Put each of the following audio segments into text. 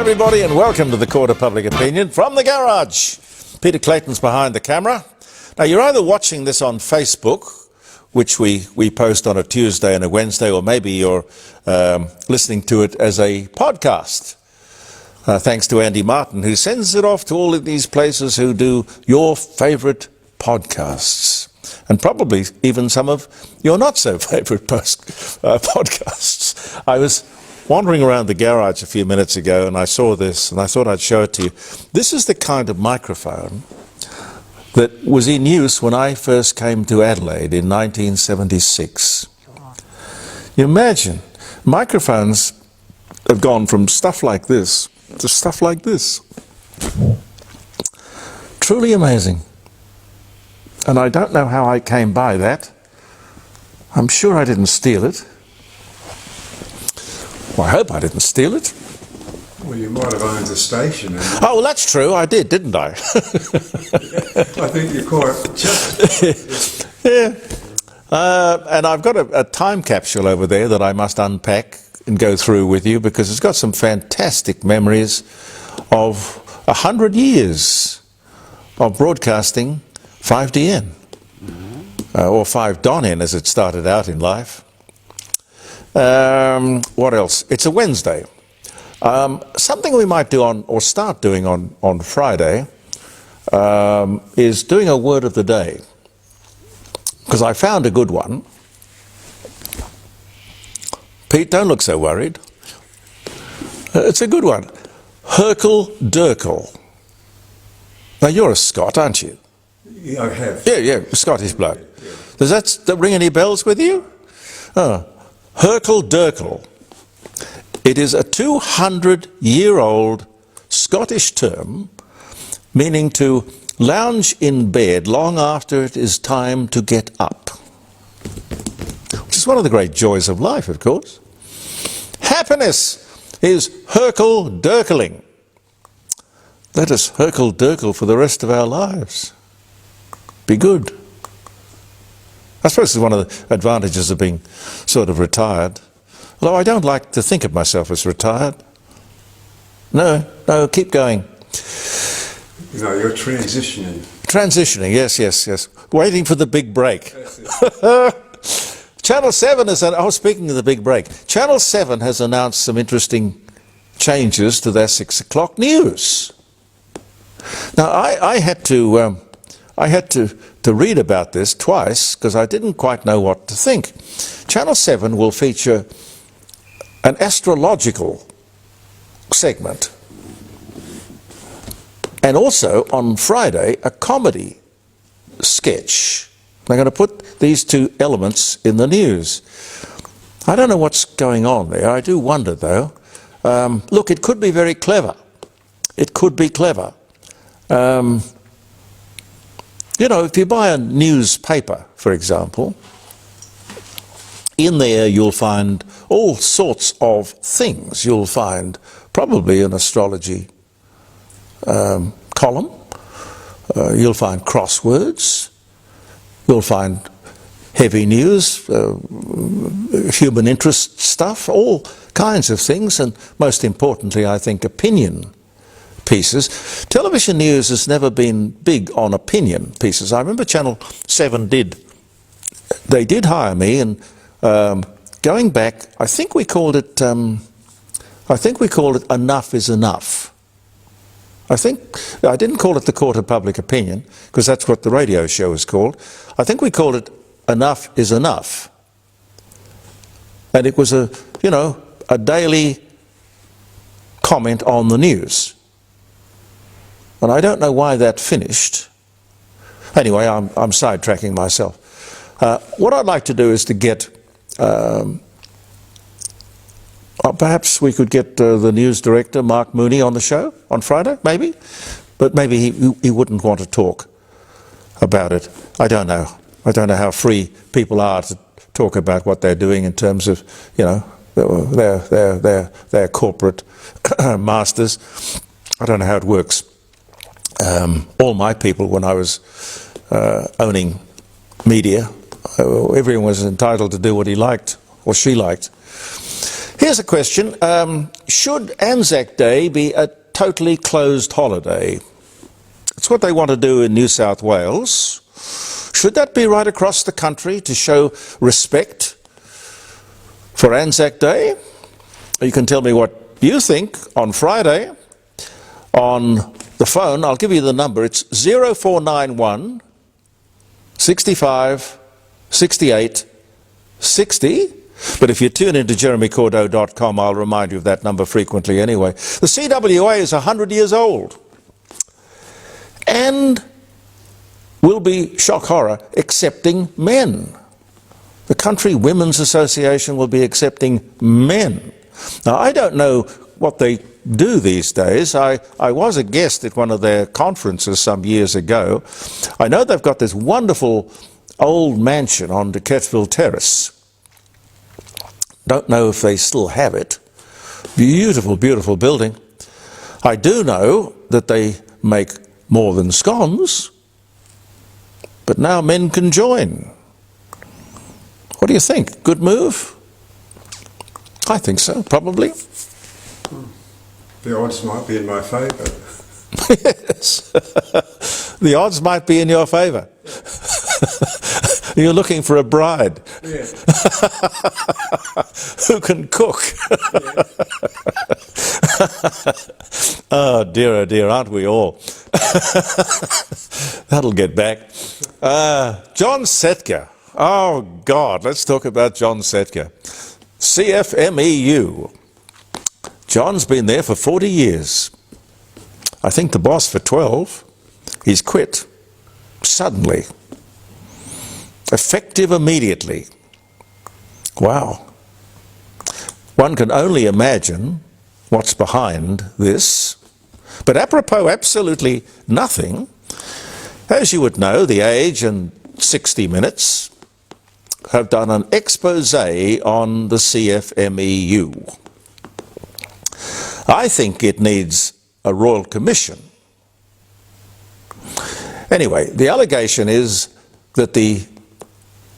everybody, and welcome to the Court of Public Opinion from the garage. Peter Clayton's behind the camera. Now, you're either watching this on Facebook, which we post on a Tuesday and a Wednesday, or maybe you're listening to it as a podcast. Thanks to Andy Martin, who sends it off to all of these places who do your favourite podcasts, and probably even some of your not-so-favourite podcasts. I was wandering around the garage a few minutes ago, and I saw this, and I thought I'd show it to you. This is the kind of microphone that was in use when I first came to Adelaide in 1976. You imagine, microphones have gone from stuff like this to stuff like this. Truly amazing. And I don't know how I came by that. I'm sure I didn't steal it. Well, I hope I didn't steal it. Well, you might have owned the station. Oh, well, that's true. I did, didn't I? I think you're quite just. Yeah. And I've got a time capsule over there that I must unpack and go through with you, because it's got some fantastic memories of 100 years of broadcasting 5DN, or 5DON-N as it started out in life. What else? It's a Wednesday. Something we might do or start doing on Friday is doing a word of the day, because I found a good one. Pete, don't look so worried. It's a good one. Herkle Durkle. Now, you're a Scot, aren't you? Yeah, I have. Yeah, Scottish bloke. Yeah. Does that ring any bells with you? Oh. Herkle Durkle. It is a 200-year-old Scottish term meaning to lounge in bed long after it is time to get up, which is one of the great joys of life, of course. Happiness is Herkle Durkling. Let us Herkle Durkle for the rest of our lives. Be good. I suppose it's one of the advantages of being sort of retired. Although I don't like to think of myself as retired. No, keep going. No, you're transitioning. Transitioning, yes. Waiting for the big break. Channel 7 speaking of the big break, Channel 7 has announced some interesting changes to their 6 o'clock news. Now, I had to read about this twice, because I didn't quite know what to think. Channel 7 will feature an astrological segment, and also on Friday a comedy sketch. They're going to put these two elements in the news. I don't know what's going on there. I do wonder, though. Look, it could be very clever. It could be clever. You know, if you buy a newspaper, for example, in there you'll find all sorts of things. You'll find probably an astrology column. You'll find crosswords. You'll find heavy news, human interest stuff, all kinds of things, and most importantly, I think, opinion pieces. Television news has never been big on opinion pieces. I remember Channel 7 did hire me, and going back, I think we called it Enough is Enough. I didn't call it the Court of Public Opinion, because that's what the radio show is called. I think we called it Enough is Enough. And it was a daily comment on the news. And I don't know why that finished. Anyway, I'm sidetracking myself. What I'd like to do is to get, perhaps we could get the news director, Mark Mooney, on the show on Friday, maybe? But maybe he wouldn't want to talk about it. I don't know. I don't know how free people are to talk about what they're doing in terms of, their corporate masters. I don't know how it works. All my people, when I was owning media, everyone was entitled to do what he liked or she liked. Here's a question. Should ANZAC Day be a totally closed holiday? It's what they want to do in New South Wales. Should that be right across the country to show respect for ANZAC Day? You can tell me what you think on Friday on the phone. I'll give you the number. It's 0491 65 68 60. But if you tune into jeremycordeaux.com, I'll remind you of that number frequently anyway. The CWA is 100 years old and will be, shock horror, accepting men. The Country Women's Association will be accepting men. Now, I don't know what they do these days. I was a guest at one of their conferences some years ago. I know they've got this wonderful old mansion on De Quetville Terrace. Don't know if they still have it. Beautiful, beautiful building. I do know that they make more than scones, but now men can join. What do you think? Good move? I think so, probably. The odds might be in my favour. Yes. The odds might be in your favour. You're looking for a bride. Yeah. Who can cook? Yeah. Oh dear, aren't we all? That'll get back. John Setka. Oh God, let's talk about John Setka. CFMEU. John's been there for 40 years. I think the boss for 12. He's quit. Suddenly. Effective immediately. Wow. One can only imagine what's behind this. But apropos absolutely nothing, as you would know, The Age and 60 Minutes have done an expose on the CFMEU. I think it needs a royal commission. Anyway, the allegation is that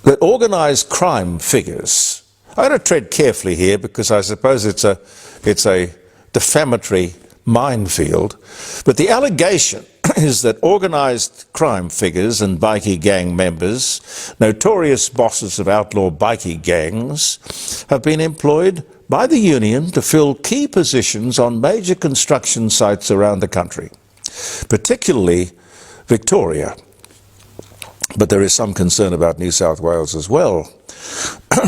that organised crime figures, I'm going to tread carefully here because I suppose it's a defamatory minefield, but the allegation is that organised crime figures and bikie gang members, notorious bosses of outlaw bikie gangs, have been employed by the union to fill key positions on major construction sites around the country, particularly Victoria. But there is some concern about New South Wales as well.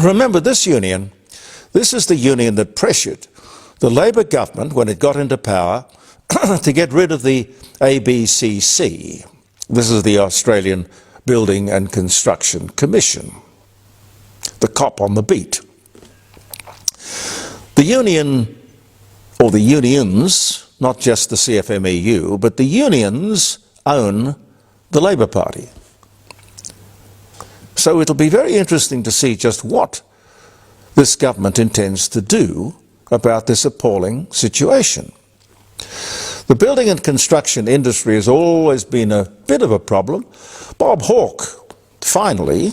Remember, this union, this is the union that pressured the Labor government when it got into power to get rid of the ABCC. This is the Australian Building and Construction Commission, the cop on the beat. The union, or the unions, not just the CFMEU, but the unions own the Labor Party. So it'll be very interesting to see just what this government intends to do about this appalling situation. The building and construction industry has always been a bit of a problem. Bob Hawke, finally,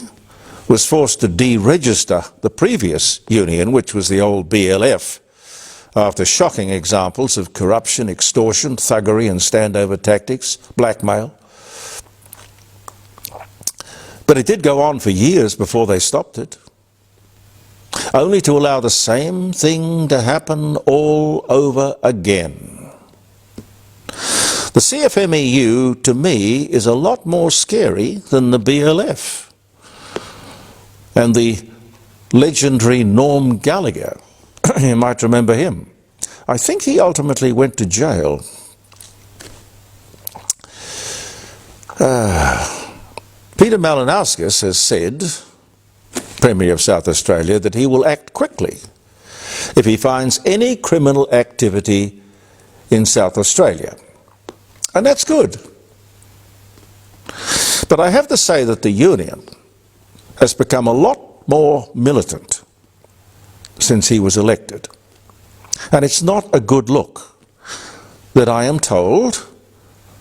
was forced to deregister the previous union, which was the old BLF, after shocking examples of corruption, extortion, thuggery and standover tactics, blackmail. But it did go on for years before they stopped it, only to allow the same thing to happen all over again. The CFMEU, to me, is a lot more scary than the BLF and the legendary Norm Gallagher. You might remember him. I think he ultimately went to jail. Peter Malinauskas has said, Premier of South Australia, that he will act quickly if he finds any criminal activity in South Australia. And that's good. But I have to say that the union has become a lot more militant since he was elected. And it's not a good look that I am told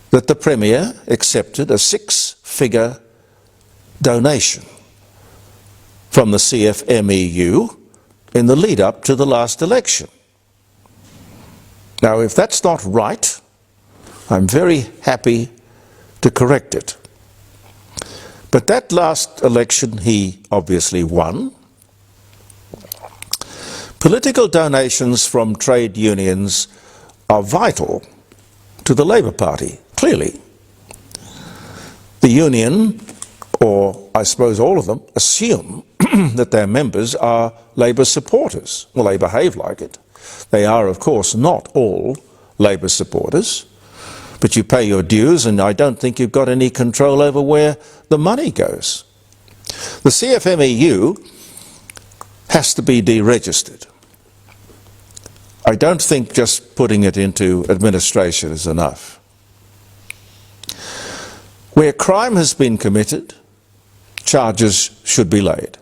that the Premier accepted a 6-figure donation from the CFMEU in the lead-up to the last election. Now, if that's not right, I'm very happy to correct it. But that last election he obviously won. Political donations from trade unions are vital to the Labour Party, clearly. The union, or I suppose all of them, assume that their members are Labour supporters. Well, they behave like it. They are, of course, not all Labour supporters, but you pay your dues, and I don't think you've got any control over where the money goes. The CFMEU has to be deregistered. I don't think just putting it into administration is enough. Where crime has been committed, charges should be laid.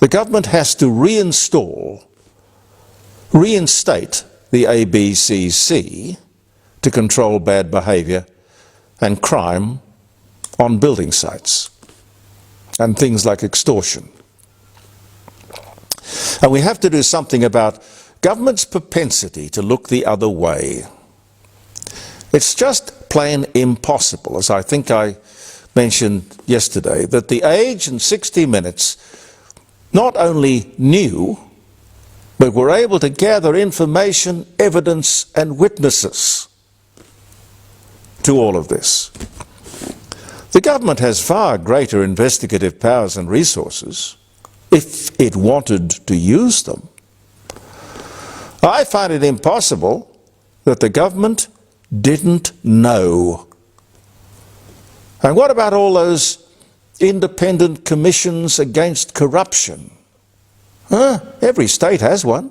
The government has to reinstate the ABCC to control bad behaviour and crime on building sites and things like extortion. And we have to do something about government's propensity to look the other way. It's just plain impossible, as I think I mentioned yesterday, that the Age and 60 Minutes not only knew, but were able to gather information, evidence and witnesses to all of this. The government has far greater investigative powers and resources if it wanted to use them. I find it impossible that the government didn't know. And what about all those independent commissions against corruption? Every state has one.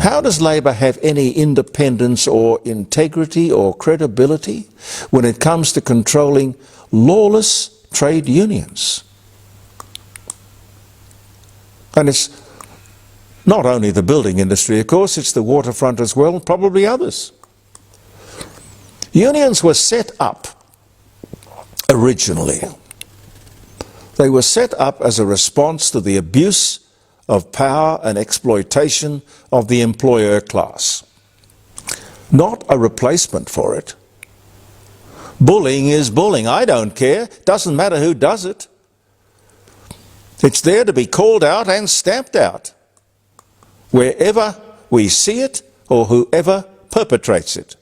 How does Labour have any independence or integrity or credibility when it comes to controlling lawless trade unions? And it's not only the building industry, of course, it's the waterfront as well, and probably others. Unions were set up originally. They were set up as a response to the abuse of power and exploitation of the employer class, not a replacement for it. Bullying is bullying. I don't care. Doesn't matter who does it. It's there to be called out and stamped out wherever we see it or whoever perpetrates it.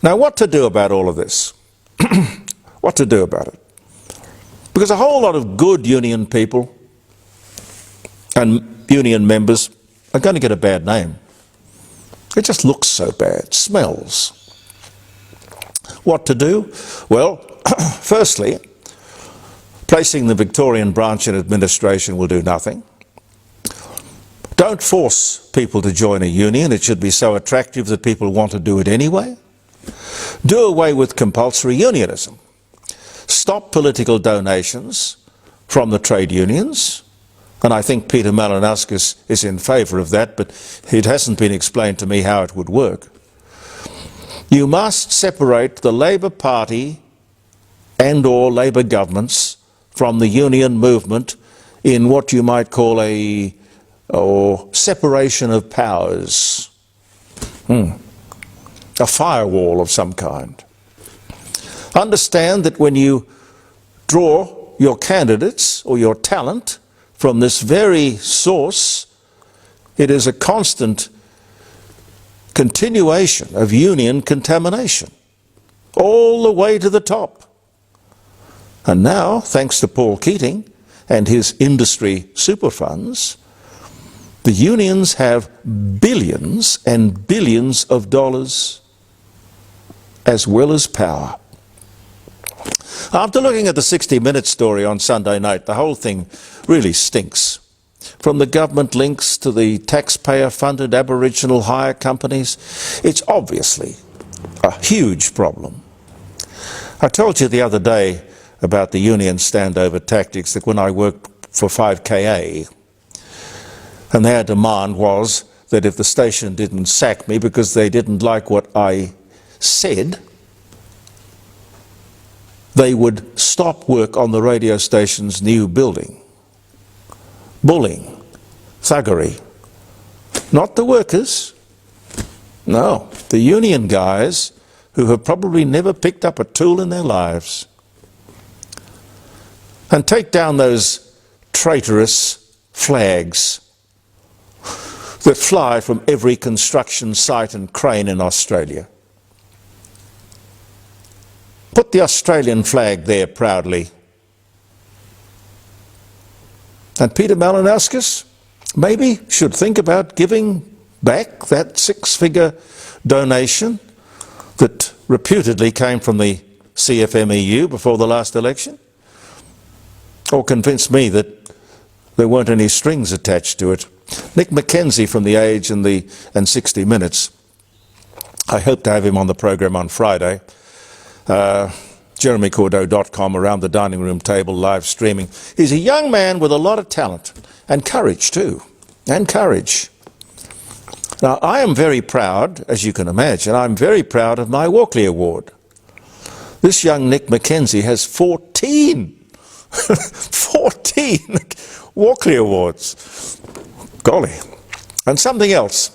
Now, what to do about all of this? What to do about it? Because a whole lot of good union people and union members are going to get a bad name. It just looks so bad, smells. What to do? Well, firstly, placing the Victorian branch in administration will do nothing. Don't force people to join a union. It should be so attractive that people want to do it anyway. Do away with compulsory unionism. Stop political donations from the trade unions. And I think Peter Malinowskis is in favour of that, but it hasn't been explained to me how it would work. You must separate the Labour Party and/or Labour governments from the union movement in what you might call a separation of powers. A firewall of some kind. Understand that when you draw your candidates or your talent from this very source, it is a constant continuation of union contamination, all the way to the top. And now, thanks to Paul Keating and his industry super funds, the unions have billions and billions of dollars as well as power. After looking at the 60 Minutes story on Sunday night, the whole thing really stinks. From the government links to the taxpayer-funded Aboriginal hire companies, it's obviously a huge problem. I told you the other day about the union standover tactics that when I worked for 5KA, and their demand was that if the station didn't sack me because they didn't like what I said, they would stop work on the radio station's new building. bullying, thuggery. Not the workers, no, the union guys who have probably never picked up a tool in their lives. And take down those traitorous flags that fly from every construction site and crane in Australia. Put the Australian flag there proudly. And Peter Malinowskis maybe should think about giving back that 6-figure donation that reputedly came from the CFMEU before the last election, or convince me that there weren't any strings attached to it. Nick McKenzie from The Age and 60 Minutes, I hope to have him on the program on Friday. JeremyCordeaux.com, around the dining room table, live streaming. He's a young man with a lot of talent, and courage too, and courage. Now, I am very proud, as you can imagine, I'm very proud of my Walkley Award. This young Nick McKenzie has 14 Walkley Awards. Golly. And something else.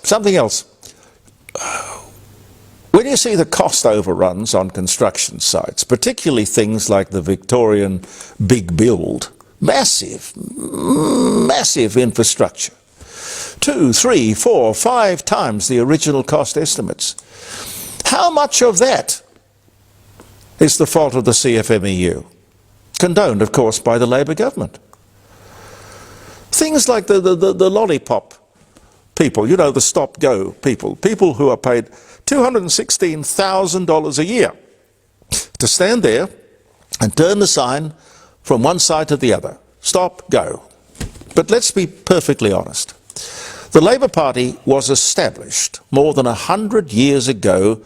When you see the cost overruns on construction sites, particularly things like the Victorian big build, massive infrastructure, 2, 3, 4, 5 times the original cost estimates. How much of that is the fault of the CFMEU? Condoned, of course, by the Labor government. Things like the lollipop people, you know, the stop-go people who are paid $216,000 a year to stand there and turn the sign from one side to the other. Stop, go. But let's be perfectly honest. The Labour Party was established more than 100 years ago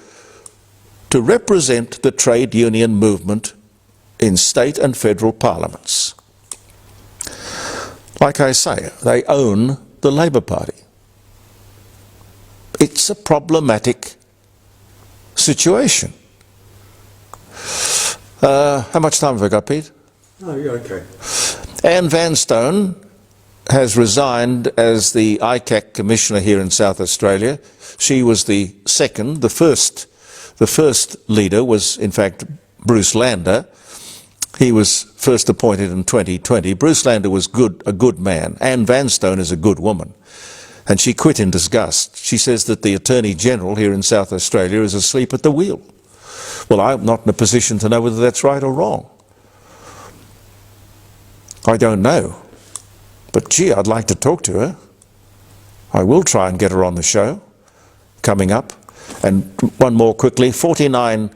to represent the trade union movement in state and federal parliaments. Like I say, they own the Labour Party. It's a problematic situation. How much time have I got, Pete? Oh, you're okay. Anne Vanstone has resigned as the ICAC commissioner here in South Australia. She was the second. The first leader was, in fact, Bruce Lander. He was first appointed in 2020. Bruce Lander was a good man. Anne Vanstone is a good woman. And she quit in disgust. She says that the Attorney General here in South Australia is asleep at the wheel. Well, I'm not in a position to know whether that's right or wrong. I don't know. But gee, I'd like to talk to her. I will try and get her on the show coming up. And one more quickly, 49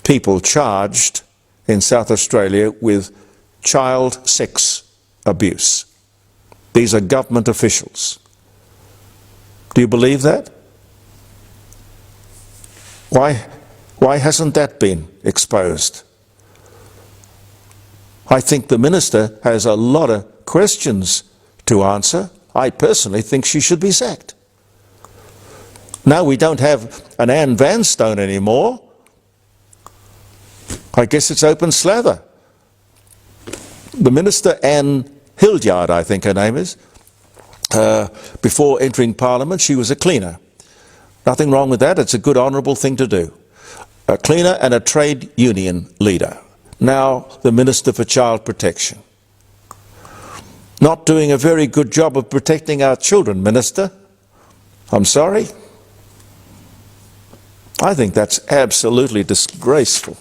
people charged in South Australia with child sex abuse. These are government officials. Do you believe that? Why hasn't that been exposed? I think the minister has a lot of questions to answer. I personally think she should be sacked. Now we don't have an Anne Vanstone anymore. I guess it's open slather. The minister, Anne Hildyard, I think her name is, before entering Parliament, she was a cleaner. Nothing wrong with that. It's a good, honourable thing to do. A cleaner and a trade union leader. Now the Minister for Child Protection. Not doing a very good job of protecting our children, Minister. I'm sorry. I think that's absolutely disgraceful.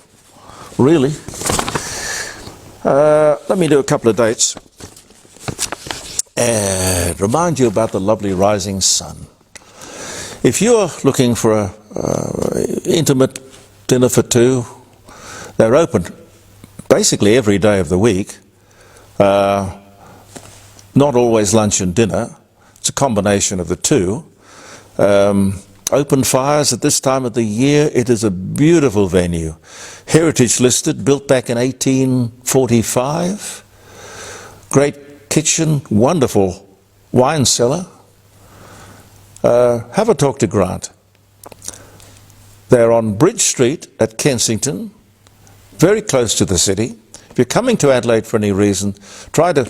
Really. Let me do a couple of dates and remind you about the lovely rising sun. If you're looking for an intimate dinner for two, they're open basically every day of the week. Not always lunch and dinner. It's a combination of the two. Open fires at this time of the year. It is a beautiful venue. Heritage listed, built back in 1845. Great kitchen, wonderful wine cellar. Have a talk to Grant. They're on Bridge Street at Kensington, very close to the city. If you're coming to Adelaide for any reason, try to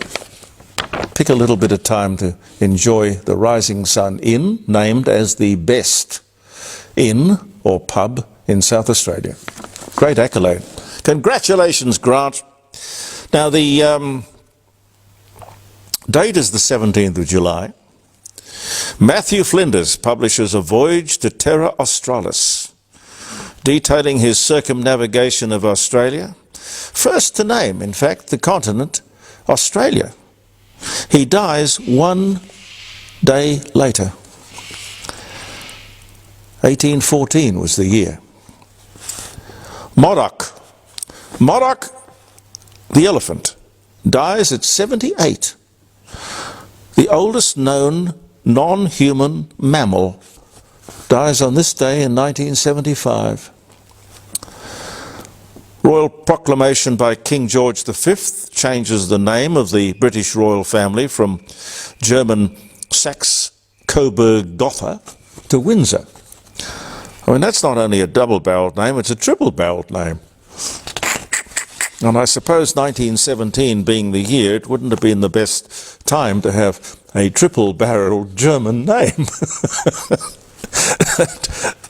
pick a little bit of time to enjoy the Rising Sun Inn, named as the best inn or pub in South Australia. Great accolade. Congratulations, Grant. Now, the date is the 17th of July. Matthew Flinders publishes A Voyage to Terra Australis, detailing his circumnavigation of Australia. First to name, in fact, the continent Australia. He dies one day later. 1814 was the year. Modoc the elephant dies at 78. The oldest known non-human mammal dies on this day in 1975. Royal proclamation by King George V changes the name of the British royal family from German Saxe-Coburg-Gotha to Windsor. I mean, that's not only a double-barreled name, it's a triple-barreled name. And I suppose 1917 being the year, it wouldn't have been the best time to have a triple-barreled German name.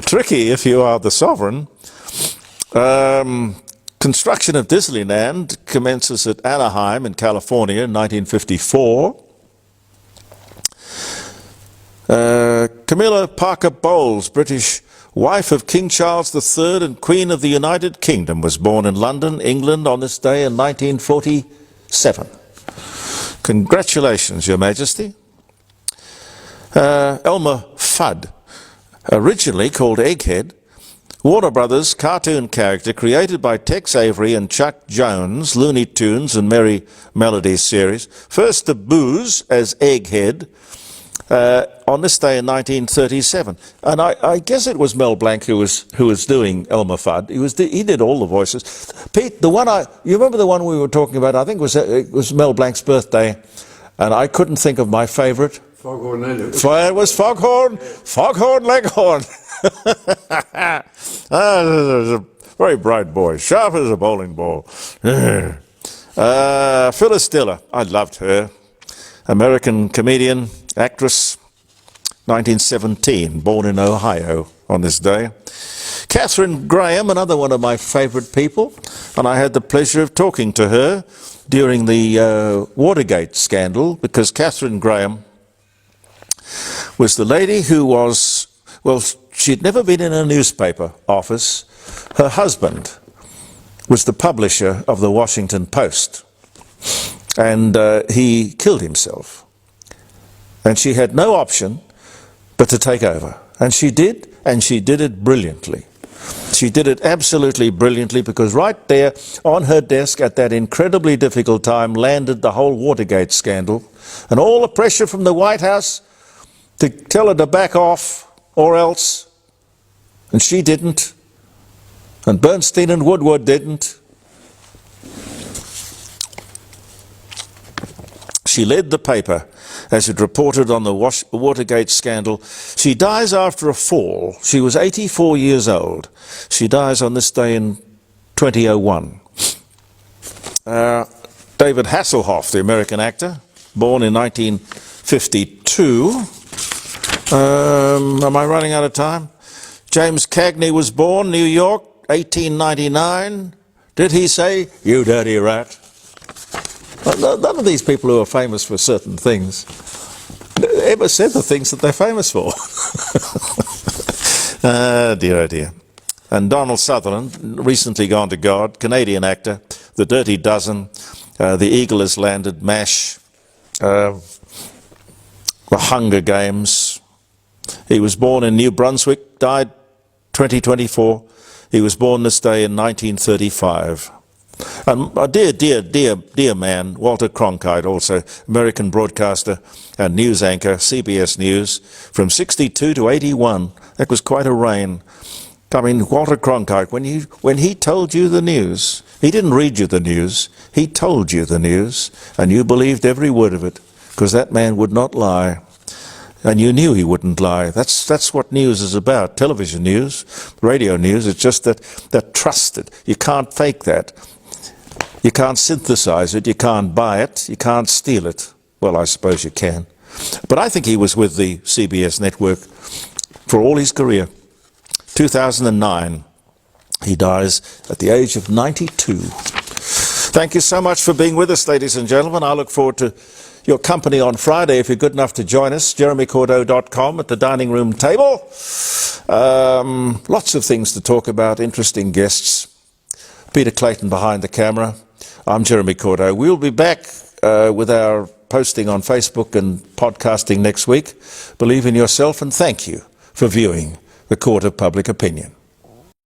Tricky if you are the sovereign. Construction of Disneyland commences at Anaheim in California in 1954. Camilla Parker Bowles, British wife of King Charles III and Queen of the United Kingdom, was born in London, England on this day in 1947. Congratulations, Your Majesty. Elmer Fudd, originally called Egghead, Warner Brothers cartoon character created by Tex Avery and Chuck Jones, Looney Tunes and Merry Melodies series, first to booze as Egghead on this day in 1937. And I guess it was Mel Blanc who was doing Elmer Fudd. He did all the voices. Pete, you remember the one we were talking about? I think it was Mel Blanc's birthday, and I couldn't think of my favourite. Foghorn Leghorn. It was Foghorn Leghorn. A very bright boy, sharp as a bowling ball. Phyllis Diller, I loved her. American comedian, actress, 1917, born in Ohio on this day. Catherine Graham, another one of my favourite people, and I had the pleasure of talking to her during the Watergate scandal, because Catherine Graham was the lady who was, well, she'd never been in a newspaper office. Her husband was the publisher of the Washington Post, and he killed himself. And she had no option but to take over. And she did it brilliantly. She did it absolutely brilliantly, because right there on her desk at that incredibly difficult time landed the whole Watergate scandal, and all the pressure from the White House to tell her to back off or else. And she didn't. And Bernstein and Woodward didn't. She led the paper as it reported on the Watergate scandal. She dies after a fall. She was 84 years old. She dies on this day in 2001. David Hasselhoff, the American actor, born in 1952. Am I running out of time? James Cagney was born, New York, 1899. Did he say, "You dirty rat"? None of these people who are famous for certain things ever said the things that they're famous for. Dear, oh dear. And Donald Sutherland, recently gone to God, Canadian actor, The Dirty Dozen, The Eagle Has Landed, MASH, The Hunger Games. He was born in New Brunswick, died 2024. He was born this day in 1935. And a dear man, Walter Cronkite, also American broadcaster and news anchor, CBS News, from 62 to 81. That was quite a reign. I mean, Walter Cronkite, when he told you the news, he didn't read you the news, he told you the news, and you believed every word of it, because that man would not lie. And you knew he wouldn't lie. That's what news is about. Television news, radio news, it's just that trusted. You can't fake that. You can't synthesize it, you can't buy it, you can't steal it. Well, I suppose you can. But I think he was with the CBS network for all his career. 2009, he dies at the age of 92. Thank you so much for being with us, ladies and gentlemen. I look forward to your company on Friday if you're good enough to join us. JeremyCordeaux.com at the dining room table. Lots of things to talk about, interesting guests. Peter Clayton behind the camera. I'm Jeremy Cordeaux. We'll be back with our posting on Facebook and podcasting next week. Believe in yourself, and thank you for viewing the Court of Public Opinion.